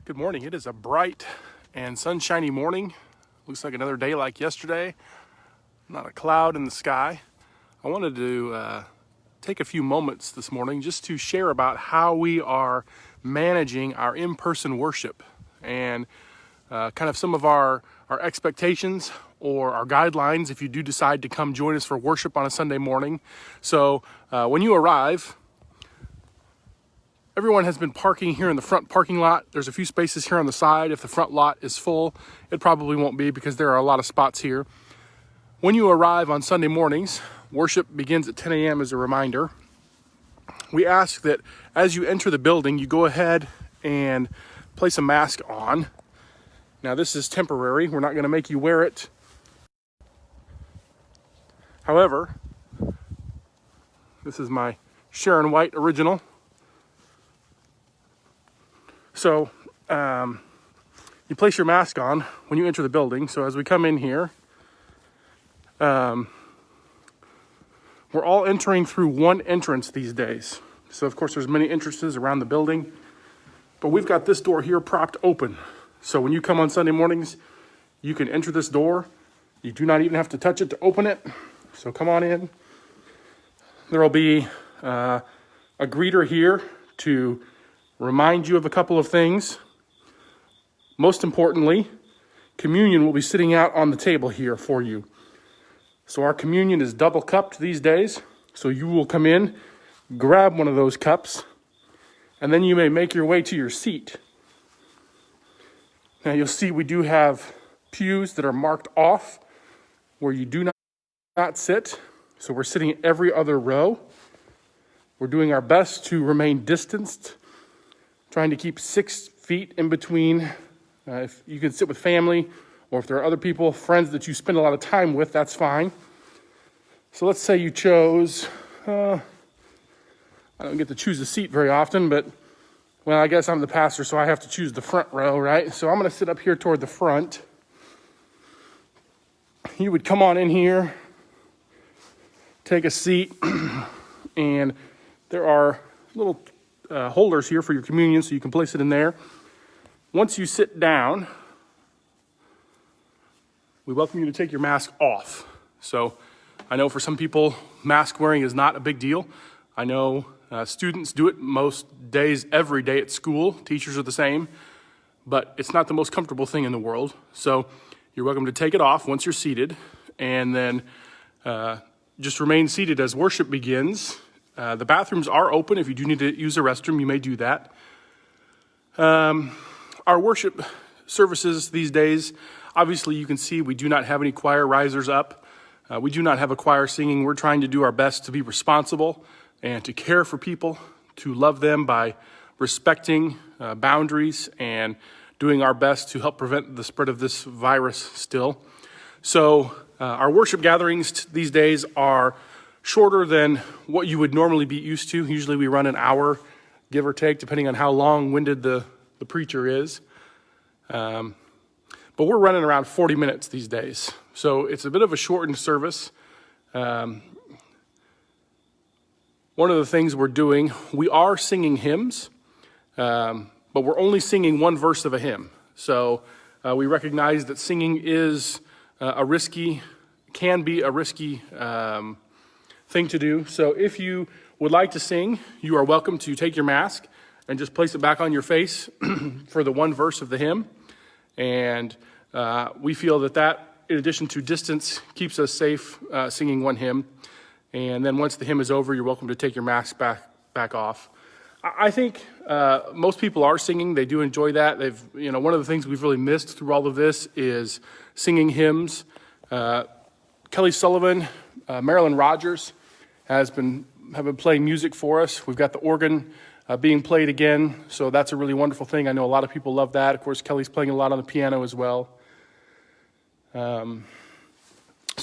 Good morning. It is a bright and sunshiny morning. Looks like another day like yesterday. Not a cloud in the sky. I wanted to take a few moments this morning just to share about how we are managing our in-person worship and kind of some of our expectations or our guidelines if you do decide to come join us for worship on a Sunday morning. So when you arrive, everyone has been parking here in the front parking lot. There's a few spaces here on the side. If the front lot is full, it probably won't be because there are a lot of spots here. When you arrive on Sunday mornings, worship begins at 10 a.m. as a reminder. We ask that as you enter the building, you go ahead and place a mask on. Now, this is temporary. We're not going to make you wear it. However, this is my Sharon White original. So you place your mask on when you enter the building. So as we come in here, we're all entering through one entrance these days. So of course there's many entrances around the building, but we've got this door here propped open. So when you come on Sunday mornings, you can enter this door. You do not even have to touch it to open it. So come on in. There will be a greeter here to remind you of a couple of things. Most importantly, communion will be sitting out on the table here for you. So our communion is double cupped these days. So you will come in, grab one of those cups, and then you may make your way to your seat. Now you'll see we do have pews that are marked off where you do not sit. So we're sitting every other row. We're doing our best to remain distanced, trying to keep 6 feet in between. If you can sit with family, or if there are other people, friends that you spend a lot of time with, that's fine. So let's say you chose, I don't get to choose a seat very often, but, well, I guess I'm the pastor, so I have to choose the front row, right? So I'm going to sit up here toward the front. You would come on in here, take a seat, and there are little holders here for your communion, so you can place it in there. Once you sit down, we welcome you to take your mask off. So I know for some people, mask wearing is not a big deal. I know students do it most days, every day at school. Teachers are the same, but it's not the most comfortable thing in the world. So you're welcome to take it off once you're seated, and then just remain seated as worship begins. The bathrooms are open. If you do need to use a restroom, you may do that. Our worship services these days, obviously you can see we do not have any choir risers up. We do not have a choir singing. We're trying to do our best to be responsible and to care for people, to love them by respecting boundaries and doing our best to help prevent the spread of this virus still. So our worship gatherings these days are shorter than what you would normally be used to. Usually we run an hour, give or take, depending on how long-winded the preacher is. But we're running around 40 minutes these days. So it's a bit of a shortened service. One of the things we're doing, we are singing hymns, but we're only singing one verse of a hymn. So we recognize that singing is can be a risky thing to do. So if you would like to sing, you are welcome to take your mask and just place it back on your face for the one verse of the hymn. And we feel that, in addition to distance, keeps us safe singing one hymn. And then once the hymn is over, you're welcome to take your mask back off. I think most people are singing. They do enjoy that. One of the things we've really missed through all of this is singing hymns. Kelly Sullivan, Marilyn Rogers have been playing music for us. We've got the organ being played again, so that's a really wonderful thing. I know a lot of people love that. Of course, Kelly's playing a lot on the piano as well. So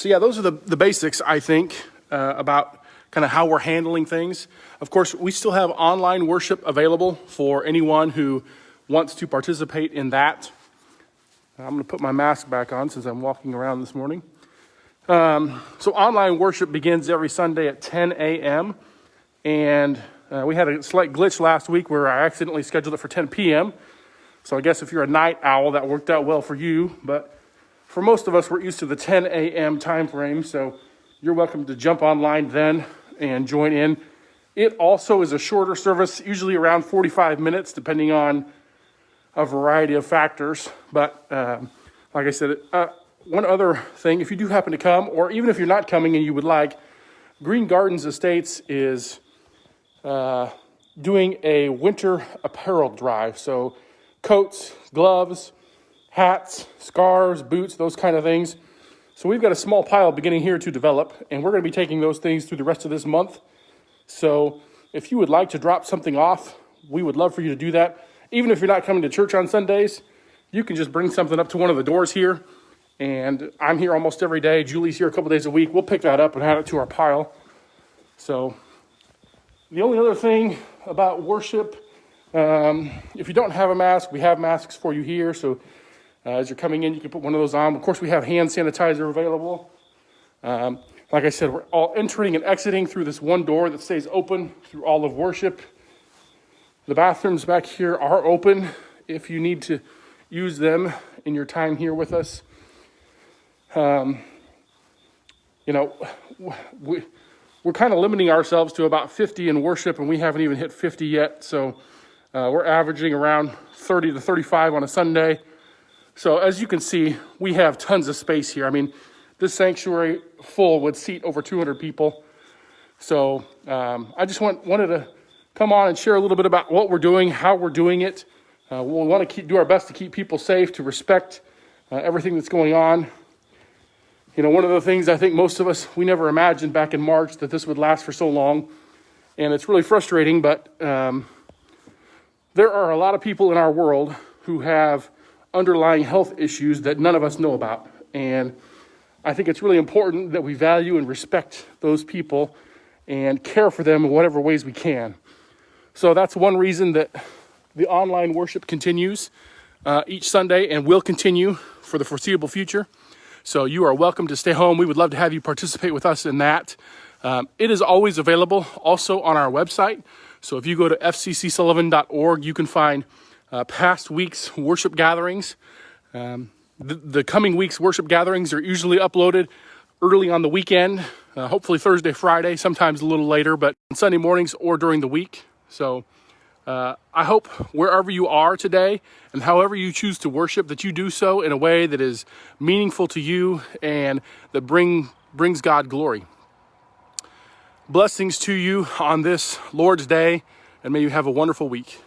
yeah, those are the basics, I think, about kind of how we're handling things. Of course, we still have online worship available for anyone who wants to participate in that. I'm going to put my mask back on since I'm walking around this morning. So online worship begins every Sunday at 10 a.m. And we had a slight glitch last week where I accidentally scheduled it for 10 p.m. So I guess if you're a night owl, that worked out well for you. But for most of us, we're used to the 10 a.m. time frame. So you're welcome to jump online then and join in. It also is a shorter service, usually around 45 minutes, depending on a variety of factors. But like I said, one other thing, if you do happen to come, or even if you're not coming and you would like, Green Gardens Estates is doing a winter apparel drive. So coats, gloves, hats, scarves, boots, those kind of things. So we've got a small pile beginning here to develop, and we're going to be taking those things through the rest of this month. So if you would like to drop something off, we would love for you to do that. Even if you're not coming to church on Sundays, you can just bring something up to one of the doors here. And I'm here almost every day. Julie's here a couple days a week. We'll pick that up and add it to our pile. So the only other thing about worship, if you don't have a mask, we have masks for you here. So as you're coming in, you can put one of those on. Of course, we have hand sanitizer available. Like I said, we're all entering and exiting through this one door that stays open through all of worship. The bathrooms back here are open if you need to use them in your time here with us. We're kind of limiting ourselves to about 50 in worship, and we haven't even hit 50 yet. So we're averaging around 30 to 35 on a Sunday. So as you can see, we have tons of space here. I mean, this sanctuary full would seat over 200 people. So I just wanted to come on and share a little bit about what we're doing, how we're doing it. We want to do our best to keep people safe, to respect everything that's going on. You know, one of the things I think most of us, we never imagined back in March that this would last for so long. And it's really frustrating, but there are a lot of people in our world who have underlying health issues that none of us know about. And I think it's really important that we value and respect those people and care for them in whatever ways we can. So that's one reason that the online worship continues each Sunday and will continue for the foreseeable future. So you are welcome to stay home. We would love to have you participate with us in that. It is always available also on our website. So if you go to fccsullivan.org, you can find past week's worship gatherings. The coming week's worship gatherings are usually uploaded early on the weekend, hopefully Thursday, Friday, sometimes a little later, but on Sunday mornings or during the week. So I hope wherever you are today and however you choose to worship, that you do so in a way that is meaningful to you and that brings God glory. Blessings to you on this Lord's Day, and may you have a wonderful week.